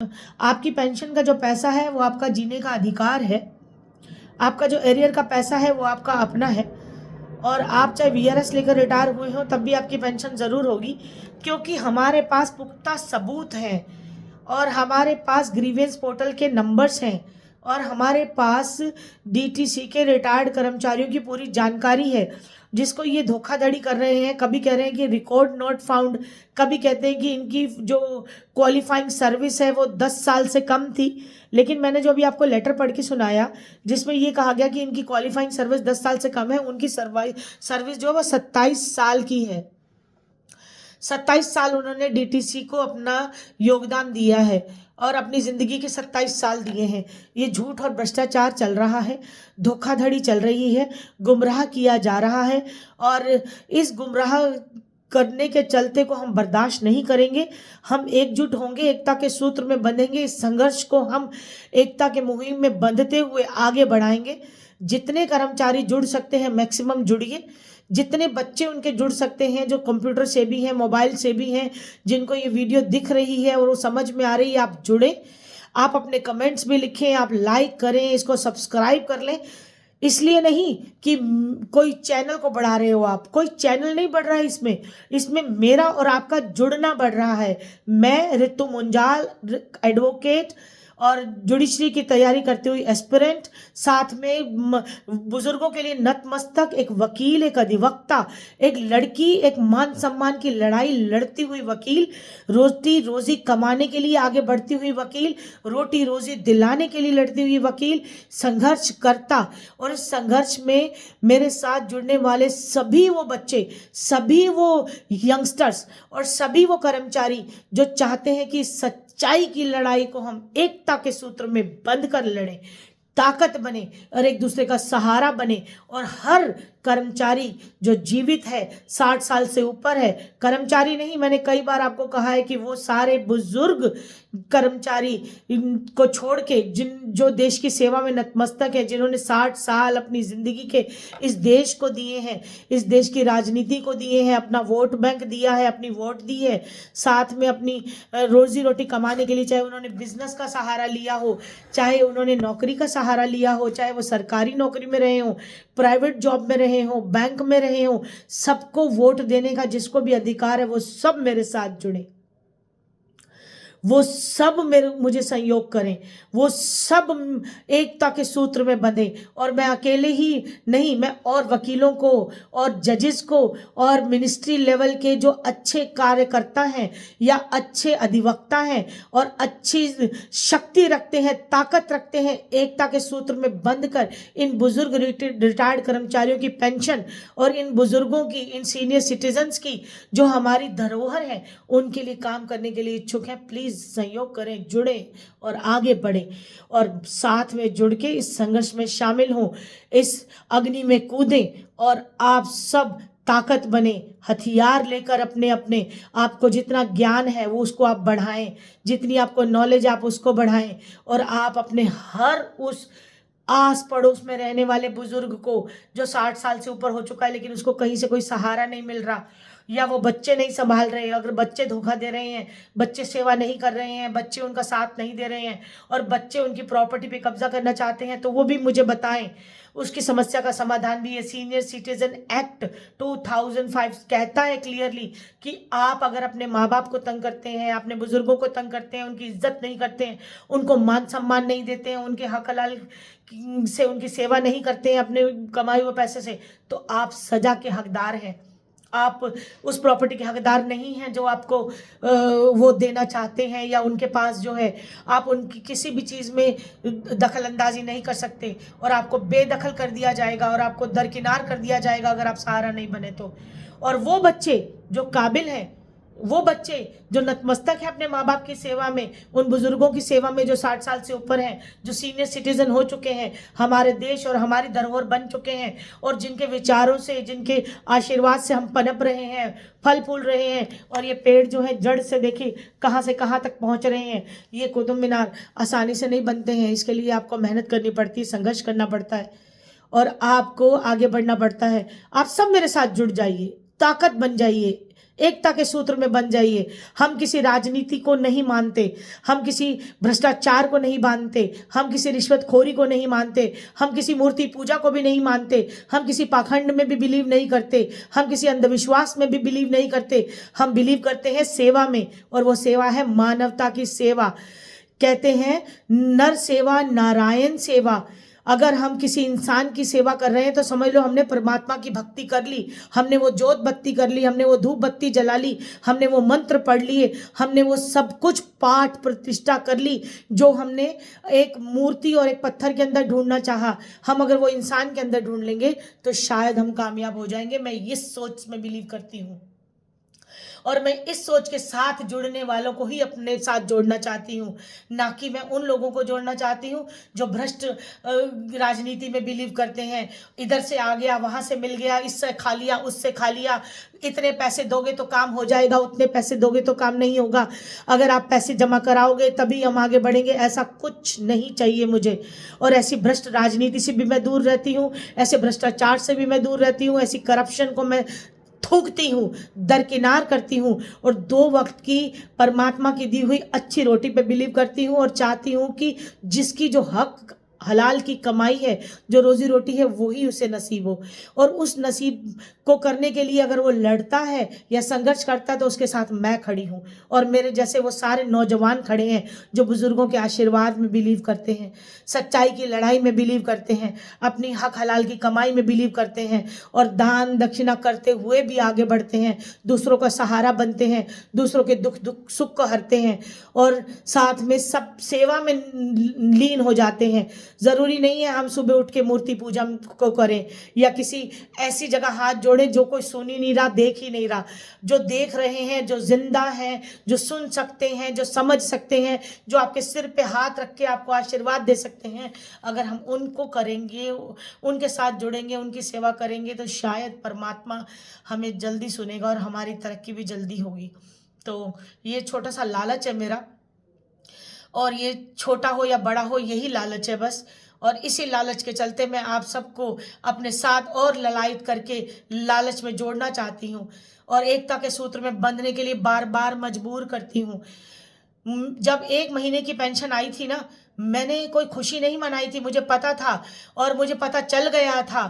आपकी पेंशन का जो पैसा है वो आपका जीने का अधिकार है। आपका जो एरियर का पैसा है वो आपका अपना है। और आप चाहे वीआरएस लेकर रिटायर हुए हो तब भी आपकी पेंशन ज़रूर होगी, क्योंकि हमारे पास पुख्ता सबूत हैं और हमारे पास ग्रीवेंस पोर्टल के नंबर्स हैं और हमारे पास डीटीसी के रिटायर्ड कर्मचारियों की पूरी जानकारी है। जिसको ये धोखाधड़ी कर रहे हैं, कभी कह रहे हैं कि रिकॉर्ड नॉट फाउंड, कभी कहते हैं कि इनकी जो क्वालिफाइंग सर्विस है वो 10 साल से कम थी। लेकिन मैंने जो अभी आपको लेटर पढ़ के सुनाया जिसमें ये कहा गया कि इनकी क्वालिफाइंग सर्विस 10 साल से कम है, उनकी सर्विस जो है वो 27 साल की है। 27 साल उन्होंने डीटीसी को अपना योगदान दिया है और अपनी ज़िंदगी के 27 साल दिए हैं। ये झूठ और भ्रष्टाचार चल रहा है, धोखाधड़ी चल रही है, गुमराह किया जा रहा है और इस गुमराह करने के चलते को हम बर्दाश्त नहीं करेंगे। हम एकजुट होंगे, एकता के सूत्र में बंधेंगे, इस संघर्ष को हम एकता के मुहिम में बंधते हुए आगे बढ़ाएंगे। जितने कर्मचारी जुड़ सकते हैं मैक्सिमम जुड़िए, जितने बच्चे उनके जुड़ सकते हैं जो कंप्यूटर से भी हैं, मोबाइल से भी हैं, जिनको ये वीडियो दिख रही है और वो समझ में आ रही है, आप जुड़ें। आप अपने कमेंट्स भी लिखें, आप लाइक करें, इसको सब्सक्राइब कर लें। इसलिए नहीं कि कोई चैनल को बढ़ा रहे हो आप, कोई चैनल नहीं बढ़ रहा है इसमें मेरा और आपका जुड़ना बढ़ रहा है। मैं ऋतु मुंजाल एडवोकेट और जुडिशरी की तैयारी करती हुई एस्पिरेंट, साथ में बुजुर्गों के लिए नतमस्तक एक वकील, एक अधिवक्ता, एक लड़की, एक मान सम्मान की लड़ाई लड़ती हुई वकील, रोटी रोजी कमाने के लिए आगे बढ़ती हुई वकील, रोटी रोजी दिलाने के लिए लड़ती हुई वकील, संघर्ष करता। और इस संघर्ष में मेरे साथ जुड़ने वाले सभी वो बच्चे, सभी वो यंगस्टर्स और सभी वो कर्मचारी जो चाहते हैं कि सच्चाई की लड़ाई को हम एकता के सूत्र में बंध कर लड़ें, ताकत बने और एक दूसरे का सहारा बने। और हर कर्मचारी जो जीवित है, 60 साल से ऊपर है, कर्मचारी नहीं, मैंने कई बार आपको कहा है कि वो सारे बुजुर्ग कर्मचारी को छोड़ के जो देश की सेवा में नतमस्तक है, जिन्होंने 60 साल अपनी ज़िंदगी के इस देश को दिए हैं, इस देश की राजनीति को दिए हैं, अपना वोट बैंक दिया है, अपनी वोट दी है, साथ में अपनी रोजी रोटी कमाने के लिए, चाहे उन्होंने बिजनेस का सहारा लिया हो, चाहे उन्होंने नौकरी का सहारा लिया हो, चाहे वो सरकारी नौकरी में रहे हो, प्राइवेट जॉब में रहे हो, बैंक में रहे हो, सबको वोट देने का जिसको भी अधिकार है वो सब मेरे साथ जुड़े, वो सब मुझे सहयोग करें, वो सब एकता के सूत्र में बंधे। और मैं अकेले ही नहीं, मैं और वकीलों को और जजेस को और मिनिस्ट्री लेवल के जो अच्छे कार्यकर्ता हैं या अच्छे अधिवक्ता हैं और अच्छी शक्ति रखते हैं, ताकत रखते हैं, एकता के सूत्र में बंध कर इन बुजुर्ग रिटायर्ड कर्मचारियों की पेंशन और इन बुजुर्गों की, इन सीनियर सिटीजन्स की जो हमारी धरोहर है, उनके लिए काम करने के लिए इच्छुक हैं। प्लीज़ सहयोग करें, जुड़ें और आगे बढ़ें और साथ में जुड़ के इस संघर्ष में शामिल हों, इस अग्नि में कूदें और आप सब ताकत बने, हथियार लेकर अपने अपने आपको जितना ज्ञान है वो उसको आप बढ़ाएं, जितनी आपको नॉलेज आप उसको बढ़ाएं और आप अपने हर उस आस पड़ोस में रहने वाले बुजुर्ग को जो 60 साल से ऊपर हो चुका है लेकिन उसको कहीं से कोई सहारा नहीं मिल रहा, या वो बच्चे नहीं संभाल रहे हैं, अगर बच्चे धोखा दे रहे हैं, बच्चे सेवा नहीं कर रहे हैं, बच्चे उनका साथ नहीं दे रहे हैं और बच्चे उनकी प्रॉपर्टी पे कब्जा करना चाहते हैं, तो वो भी मुझे बताएं। उसकी समस्या का समाधान भी है। सीनियर सिटीजन एक्ट 2005 कहता है क्लियरली कि आप अगर अपने माँ बाप को तंग करते हैं, अपने बुजुर्गों को तंग करते हैं, उनकी इज्जत नहीं करते हैं, उनको मान सम्मान नहीं देते हैं, उनके हक हलाल से उनकी सेवा नहीं करते हैं अपने कमाए हुए पैसे से, तो आप सजा के हकदार हैं। आप उस प्रॉपर्टी के हकदार नहीं हैं जो आपको वो देना चाहते हैं, या उनके पास जो है आप उनकी किसी भी चीज़ में दखल अंदाजी नहीं कर सकते और आपको बेदखल कर दिया जाएगा और आपको दरकिनार कर दिया जाएगा अगर आप सहारा नहीं बने तो। और वो बच्चे जो काबिल हैं, वो बच्चे जो नतमस्तक है अपने माँ बाप की सेवा में, उन बुजुर्गों की सेवा में जो 60 साल से ऊपर हैं, जो सीनियर सिटीजन हो चुके हैं, हमारे देश और हमारी धरोहर बन चुके हैं और जिनके विचारों से, जिनके आशीर्वाद से हम पनप रहे हैं, फल फूल रहे हैं और ये पेड़ जो है जड़ से देखिए कहाँ से कहाँ तक पहुँच रहे हैं। ये कुतुब मीनार आसानी से नहीं बनते हैं, इसके लिए आपको मेहनत करनी पड़ती है, संघर्ष करना पड़ता है और आपको आगे बढ़ना पड़ता है। आप सब मेरे साथ जुड़ जाइए, ताकत बन जाइए, एकता के सूत्र में बन जाइए। हम किसी राजनीति को नहीं मानते, हम किसी भ्रष्टाचार को नहीं मानते, हम किसी रिश्वतखोरी को नहीं मानते, हम किसी मूर्ति पूजा को भी नहीं मानते, हम किसी पाखंड में भी बिलीव नहीं करते, हम किसी अंधविश्वास में भी बिलीव नहीं करते। हम बिलीव करते हैं सेवा में, और वो सेवा है मानवता की सेवा। कहते हैं नर सेवा नारायण सेवा। अगर हम किसी इंसान की सेवा कर रहे हैं तो समझ लो हमने परमात्मा की भक्ति कर ली, हमने वो जोत बत्ती कर ली, हमने वो धूप बत्ती जला ली, हमने वो मंत्र पढ़ लिए, हमने वो सब कुछ पाठ प्रतिष्ठा कर ली जो हमने एक मूर्ति और एक पत्थर के अंदर ढूंढना चाहा। हम अगर वो इंसान के अंदर ढूंढ लेंगे तो शायद हम कामयाब हो जाएंगे। मैं इस सोच में बिलीव करती हूँ, और मैं इस सोच के साथ जुड़ने वालों को ही अपने साथ जोड़ना चाहती हूँ, ना कि मैं उन लोगों को जोड़ना चाहती हूँ जो भ्रष्ट राजनीति में बिलीव करते हैं। इधर से आ गया, वहाँ से मिल गया, इससे खा लिया, उससे खा लिया, इतने पैसे दोगे तो काम हो जाएगा, उतने पैसे दोगे तो काम नहीं होगा, अगर आप पैसे जमा कराओगे तभी हम आगे बढ़ेंगे। ऐसा कुछ नहीं चाहिए मुझे। और ऐसी भ्रष्ट राजनीति से भी मैं दूर रहती हूँ, ऐसे भ्रष्टाचार से भी मैं दूर रहती हूँ, ऐसी करप्शन को मैं थूकती हूँ, दरकिनार करती हूँ, और 2 वक्त की परमात्मा की दी हुई अच्छी रोटी पे बिलीव करती हूँ। और चाहती हूँ कि जिसकी जो हक हलाल की कमाई है, जो रोजी रोटी है, वही उसे नसीब हो। और उस नसीब को करने के लिए अगर वो लड़ता है या संघर्ष करता है तो उसके साथ मैं खड़ी हूँ, और मेरे जैसे वो सारे नौजवान खड़े हैं जो बुजुर्गों के आशीर्वाद में बिलीव करते हैं, सच्चाई की लड़ाई में बिलीव करते हैं, अपनी हक हलाल की कमाई में बिलीव करते हैं, और दान दक्षिणा करते हुए भी आगे बढ़ते हैं, दूसरों का सहारा बनते हैं, दूसरों के दुख सुख को हरते हैं, और साथ में सब सेवा में लीन हो जाते हैं। ज़रूरी नहीं है हम सुबह उठ के मूर्ति पूजा को करें या किसी ऐसी जगह हाथ जोड़ें जो कोई सुन ही नहीं रहा, देख ही नहीं रहा। जो देख रहे हैं, जो जिंदा हैं, जो सुन सकते हैं, जो समझ सकते हैं, जो आपके सिर पे हाथ रख के आपको आशीर्वाद दे सकते हैं, अगर हम उनको करेंगे, उनके साथ जुड़ेंगे, उनकी सेवा करेंगे तो शायद परमात्मा हमें जल्दी सुनेगा और हमारी तरक्की भी जल्दी होगी। तो ये छोटा सा लालच है मेरा, और ये छोटा हो या बड़ा हो, यही लालच है बस। और इसी लालच के चलते मैं आप सबको अपने साथ और ललायत करके लालच में जोड़ना चाहती हूँ, और एकता के सूत्र में बंधने के लिए बार बार मजबूर करती हूँ। जब 1 महीने की पेंशन आई थी ना, मैंने कोई खुशी नहीं मनाई थी, मुझे पता था, और मुझे पता चल गया था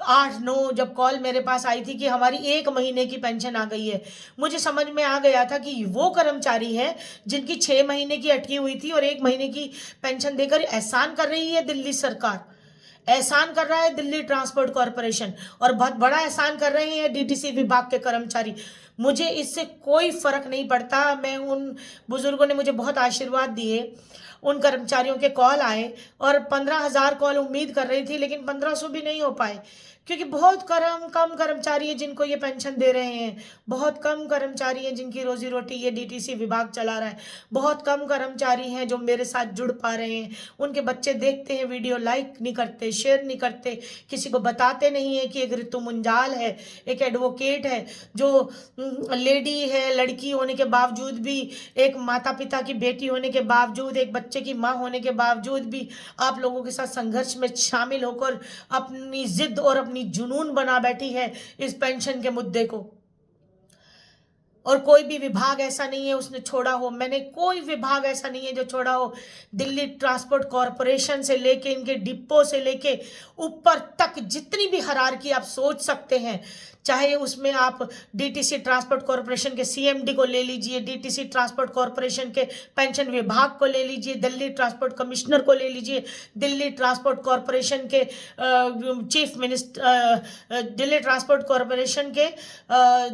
8-9 जब कॉल मेरे पास आई थी कि हमारी 1 महीने की पेंशन आ गई है, मुझे समझ में आ गया था कि वो कर्मचारी हैं जिनकी 6 महीने की अटकी हुई थी और 1 महीने की पेंशन देकर एहसान कर रही है दिल्ली सरकार, एहसान कर रहा है दिल्ली ट्रांसपोर्ट कॉरपोरेशन, और बहुत बड़ा एहसान कर रहे हैं डीटीसी विभाग के कर्मचारी। मुझे इससे कोई फर्क नहीं पड़ता। मैं उन बुजुर्गों ने मुझे बहुत आशीर्वाद दिए, उन कर्मचारियों के कॉल आए, और 15,000 कॉल उम्मीद कर रही थी, लेकिन 1500 भी नहीं हो पाए, क्योंकि बहुत कम कर्मचारी हैं जिनको ये पेंशन दे रहे हैं, बहुत कम कर्मचारी हैं जिनकी रोजी रोटी ये डीटीसी विभाग चला रहा है, बहुत कम कर्मचारी हैं जो मेरे साथ जुड़ पा रहे हैं। उनके बच्चे देखते हैं वीडियो, लाइक नहीं करते, शेयर नहीं करते, किसी को बताते नहीं है कि एक ऋतु मुंजाल है, एक एडवोकेट है, जो लेडी है, लड़की होने के बावजूद भी, एक माता पिता की बेटी होने के बावजूद, एक बच्चे की माँ होने के बावजूद भी आप लोगों के साथ संघर्ष में शामिल होकर अपनी जिद और अपनी जुनून बना बैठी है इस पेंशन के मुद्दे को। और कोई भी विभाग ऐसा नहीं है उसने छोड़ा हो, मैंने कोई विभाग ऐसा नहीं है जो छोड़ा हो। दिल्ली ट्रांसपोर्ट कॉरपोरेशन से लेके, इनके डिपो से लेके ऊपर तक जितनी भी हायरार्की आप सोच सकते हैं, चाहे उसमें आप डीटीसी ट्रांसपोर्ट कॉरपोरेशन के सीएमडी को ले लीजिए, डीटीसी ट्रांसपोर्ट कॉरपोरेशन के पेंशन विभाग को ले लीजिए, दिल्ली ट्रांसपोर्ट कमिश्नर को ले लीजिए, दिल्ली ट्रांसपोर्ट कॉरपोरेशन के chief minister, Delhi transport corporation के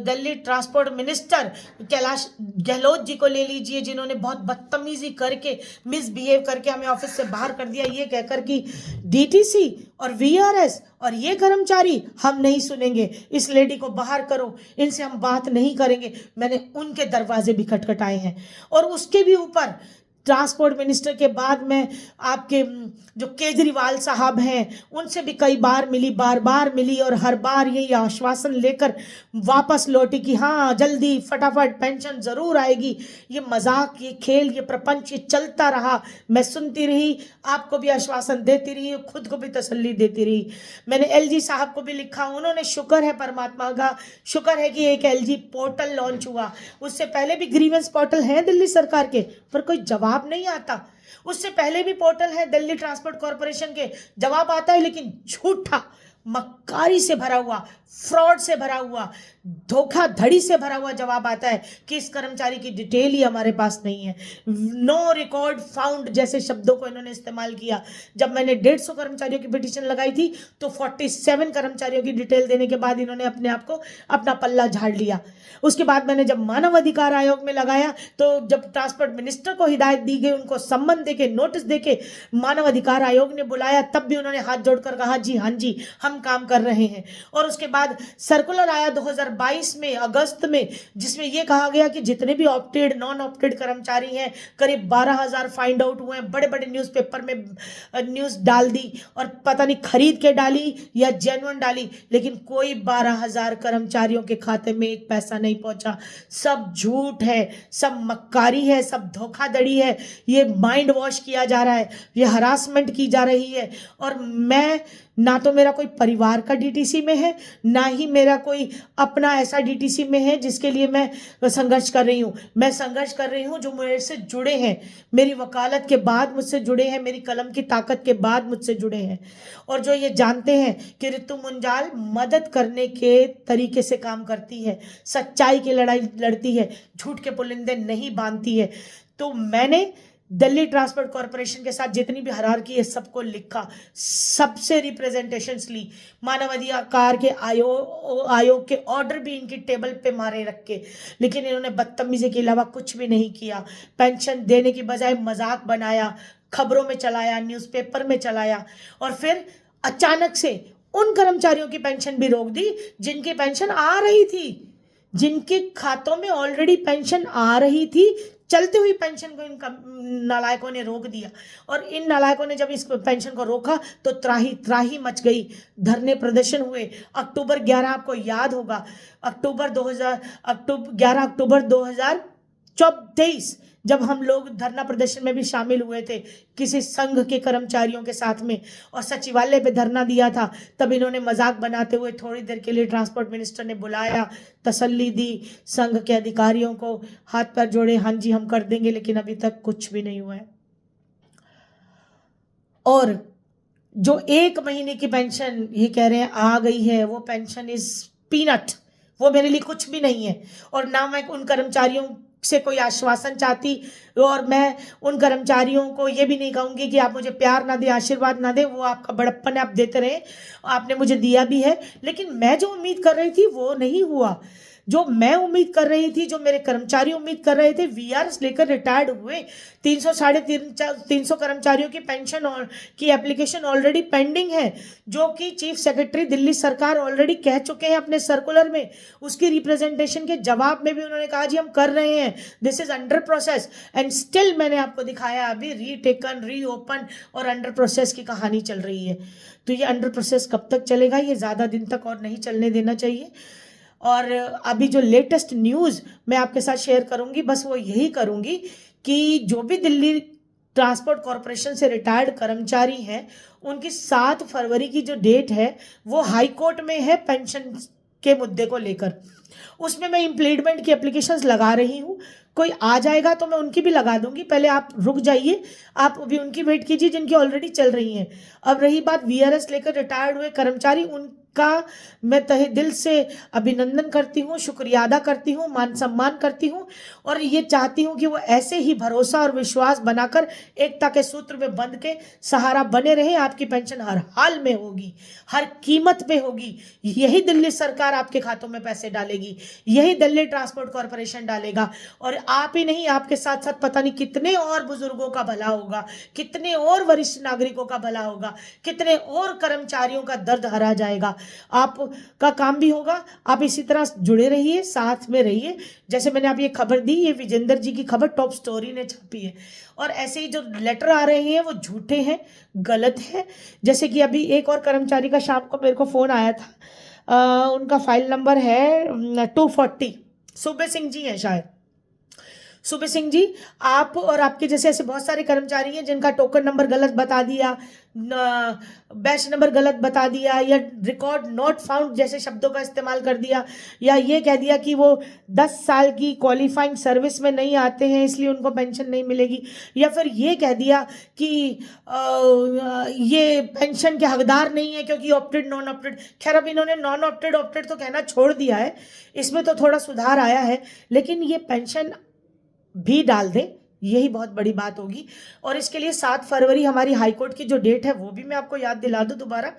दिल्ली ट्रांसपोर्ट मिनिस्टर कैलाश गहलोत जी को ले लीजिए, जिन्होंने बहुत बदतमीजी करके, मिसबिहेव करके हमें ऑफिस से बाहर कर दिया, ये कहकर कि डीटीसी और वीआरएस और ये कर्मचारी हम नहीं सुनेंगे, इस लेडी को बाहर करो, इनसे हम बात नहीं करेंगे। मैंने उनके दरवाजे भी खटखटाए हैं। और उसके भी ऊपर ट्रांसपोर्ट मिनिस्टर के बाद में आपके जो केजरीवाल साहब हैं उनसे भी कई बार मिली, बार बार मिली, और हर बार यही आश्वासन लेकर वापस लौटी कि हाँ जल्दी फटाफट पेंशन ज़रूर आएगी। ये मजाक, ये खेल, ये प्रपंच, ये चलता रहा। मैं सुनती रही, आपको भी आश्वासन देती रही, खुद को भी तसल्ली देती रही। मैंने एलजी साहब को भी लिखा, उन्होंने, शुक्र है परमात्मा का, शुक्र है कि एक एलजी पोर्टल लॉन्च हुआ। उससे पहले भी ग्रीवेंस पोर्टल है दिल्ली सरकार के, पर कोई जवाब नहीं आता। उससे पहले भी पोर्टल है दिल्ली ट्रांसपोर्ट कॉरपोरेशन के, जवाब आता है लेकिन झूठा, मक्कारी से भरा हुआ, फ्रॉड से भरा हुआ, धोखाधड़ी से भरा हुआ जवाब आता है कि इस कर्मचारी की डिटेल ही हमारे पास नहीं है। नो रिकॉर्ड फाउंड जैसे शब्दों को इन्होंने इस्तेमाल किया। जब मैंने 150 कर्मचारियों की पिटीशन लगाई थी तो 47 कर्मचारियों की डिटेल देने के बाद इन्होंने अपने आप को, अपना पल्ला झाड़ लिया। उसके बाद मैंने जब मानव अधिकार आयोग में लगाया तो जब ट्रांसपोर्ट मिनिस्टर को हिदायत दी गई, उनको सम्मन देके, नोटिस देके मानव अधिकार आयोग ने बुलाया, तब भी उन्होंने हाथ जोड़कर कहा जी हाँ जी हम काम कर रहे हैं। और उसके बाद सर्कुलर आया 2022 में अगस्त में, जिसमें यह कहा गया कि जितने भी ऑप्टेड, नॉन ऑप्टेड कर्मचारी हैं, करीब 12,000 फाइंड आउट हुए हैं। बड़े बड़े न्यूज़पेपर में न्यूज़ डाल दी, और पता नहीं खरीद के डाली या जेन्युइन डाली, लेकिन कोई 12,000 कर्मचारियों के खाते में एक पैसा नहीं पहुंचा। सब झूठ है, सब मक्कारी है, सब धोखाधड़ी है। ये माइंड वॉश किया जा रहा है, ये हरासमेंट की जा रही है। और मैं, ना तो मेरा कोई परिवार का डीटीसी में है, ना ही मेरा कोई अपना ऐसा डीटीसी में है जिसके लिए मैं संघर्ष कर रही हूँ। मैं संघर्ष कर रही हूँ जो मेरे से जुड़े हैं, मेरी वकालत के बाद मुझसे जुड़े हैं, मेरी कलम की ताकत के बाद मुझसे जुड़े हैं, और जो ये जानते हैं कि ऋतु मुंजाल मदद करने के तरीके से काम करती है, सच्चाई की लड़ाई लड़ती है, झूठ के पुलिंदे नहीं बांधती है। तो मैंने दिल्ली ट्रांसपोर्ट कॉरपोरेशन के साथ जितनी भी हरारकी है सबको लिखा, सबसे रिप्रेजेंटेशंस ली, मानवाधिकार के आयोग के ऑर्डर भी इनकी टेबल पे मारे रख के, लेकिन इन्होंने बदतमीजी के अलावा कुछ भी नहीं किया। पेंशन देने की बजाय मजाक बनाया, खबरों में चलाया, न्यूज़पेपर में चलाया, और फिर अचानक से उन कर्मचारियों की पेंशन भी रोक दी जिनकी पेंशन आ रही थी, जिनके खातों में ऑलरेडी पेंशन आ रही थी। चलते हुई पेंशन को इन नालायकों ने रोक दिया, और इन नालायकों ने जब इस पेंशन को रोका तो त्राही त्राही मच गई, धरने प्रदर्शन हुए। अक्टूबर 11, आपको याद होगा, 11 अक्टूबर 2023 जब हम लोग धरना प्रदर्शन में भी शामिल हुए थे किसी संघ के कर्मचारियों के साथ में, और सचिवालय पे धरना दिया था, तब इन्होंने मजाक बनाते हुए थोड़ी देर के लिए ट्रांसपोर्ट मिनिस्टर ने बुलाया, तसल्ली दी संघ के अधिकारियों को, हाथ पैर जोड़े, हाँ जी हम कर देंगे, लेकिन अभी तक कुछ भी नहीं हुआ है। और जो 1 महीने की पेंशन ये कह रहे हैं आ गई है, वो पेंशन इज पीनट, वो मेरे लिए कुछ भी नहीं है। और ना मैं उन कर्मचारियों से कोई आश्वासन चाहती, और मैं उन कर्मचारियों को ये भी नहीं कहूँगी कि आप मुझे प्यार ना दे, आशीर्वाद ना दे, वो आपका बड़प्पन है, आप देते रहे, आपने मुझे दिया भी है, लेकिन मैं जो उम्मीद कर रही थी वो नहीं हुआ। जो मैं उम्मीद कर रही थी, जो मेरे कर्मचारी उम्मीद कर रहे थे, वीआरएस लेकर रिटायर्ड हुए 300 साढ़े 300 कर्मचारियों की पेंशन और की एप्लीकेशन ऑलरेडी पेंडिंग है, जो कि चीफ सेक्रेटरी दिल्ली सरकार ऑलरेडी कह चुके हैं अपने सर्कुलर में। उसकी रिप्रेजेंटेशन के जवाब में भी उन्होंने कहा जी हम कर रहे हैं, this is under process, and still मैंने आपको दिखाया अभी रीटेकन, रीओपन और अंडर प्रोसेस की कहानी चल रही है। तो ये अंडर प्रोसेस कब तक चलेगा? ये ज़्यादा दिन तक और नहीं चलने देना चाहिए। और अभी जो लेटेस्ट न्यूज़ मैं आपके साथ शेयर करूंगी, बस वो यही करूंगी कि जो भी दिल्ली ट्रांसपोर्ट कॉरपोरेशन से रिटायर्ड कर्मचारी हैं, उनकी 7 फरवरी की जो डेट है वो हाई कोर्ट में है पेंशन के मुद्दे को लेकर। उसमें मैं इम्प्लीडमेंट की एप्लीकेशंस लगा रही हूँ, कोई आ जाएगा तो मैं उनकी भी लगा दूंगी। पहले आप रुक जाइए, आप अभी उनकी वेट कीजिए जिनकी ऑलरेडी चल रही हैं। अब रही बात वीआरएस लेकर रिटायर्ड हुए कर्मचारी, उनका मैं तहे दिल से अभिनंदन करती हूँ, शुक्रिया अदा करती हूँ, मान सम्मान करती हूँ, और ये चाहती हूँ कि वो ऐसे ही भरोसा और विश्वास बनाकर एकता के सूत्र में बंध के सहारा बने रहे। आपकी पेंशन हर हाल में होगी, हर कीमत पे होगी, यही दिल्ली सरकार आपके खातों में पैसे डालेगी। डालेगी, यही दिल्ली ट्रांसपोर्ट कॉरपोरेशन डालेगा। और आप ही नहीं, आपके साथ साथ पता नहीं कितने और बुजुर्गों का भला होगा, कितने और वरिष्ठ नागरिकों का भला होगा, कितने और कर्मचारियों का दर्द हरा जाएगा। आपका काम भी होगा। आप इसी तरह जुड़े रहिए, साथ में रहिए। जैसे मैंने आप ये खबर दी, ये विजेंद्र जी की खबर टॉप स्टोरी ने छापी है। और ऐसे ही जो लेटर आ रहे हैं वो झूठे हैं, गलत है। जैसे कि अभी एक और कर्मचारी का शाम को मेरे को फ़ोन आया था, उनका फाइल नंबर है 240, सुबे सिंह जी हैं शायद। सुबे सिंह जी, आप और आपके जैसे ऐसे बहुत सारे कर्मचारी हैं जिनका टोकन नंबर गलत बता दिया, बैच नंबर गलत बता दिया, या रिकॉर्ड नॉट फाउंड जैसे शब्दों का इस्तेमाल कर दिया, या ये कह दिया कि वो 10 साल की क्वालिफाइंग सर्विस में नहीं आते हैं इसलिए उनको पेंशन नहीं मिलेगी, या फिर ये कह दिया कि ये पेंशन के हकदार नहीं है क्योंकि ऑप्टेड नॉन ऑप्टेड। खैर अब इन्होंने नॉन ऑप्टेड ऑप्टेड तो कहना छोड़ दिया है, इसमें तो थोड़ा सुधार आया है, लेकिन ये पेंशन भी डाल दें, यही बहुत बड़ी बात होगी। और इसके लिए 7 फरवरी हमारी हाईकोर्ट की जो डेट है वो भी मैं आपको याद दिला दूं, दोबारा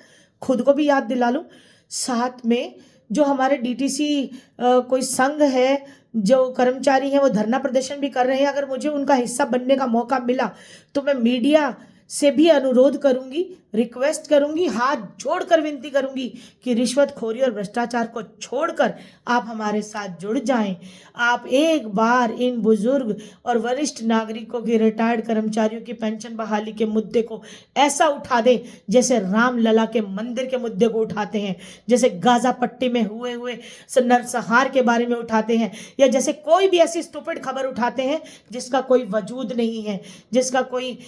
खुद को भी याद दिला लूं। साथ में जो हमारे डीटीसी कोई संघ है, जो कर्मचारी हैं वो धरना प्रदर्शन भी कर रहे हैं, अगर मुझे उनका हिस्सा बनने का मौका मिला तो मैं मीडिया से भी अनुरोध करूंगी, रिक्वेस्ट करूंगी, हाथ जोड़कर विनती करूंगी कि रिश्वतखोरी और भ्रष्टाचार को छोड़कर आप हमारे साथ जुड़ जाएं। आप एक बार इन बुजुर्ग और वरिष्ठ नागरिकों के रिटायर्ड कर्मचारियों की पेंशन बहाली के मुद्दे को ऐसा उठा दें जैसे रामलला के मंदिर के मुद्दे को उठाते हैं, जैसे गाजा पट्टी में हुए नरसंहार के बारे में उठाते हैं, या जैसे कोई भी ऐसी स्टूपिड खबर उठाते हैं जिसका कोई वजूद नहीं है, जिसका कोई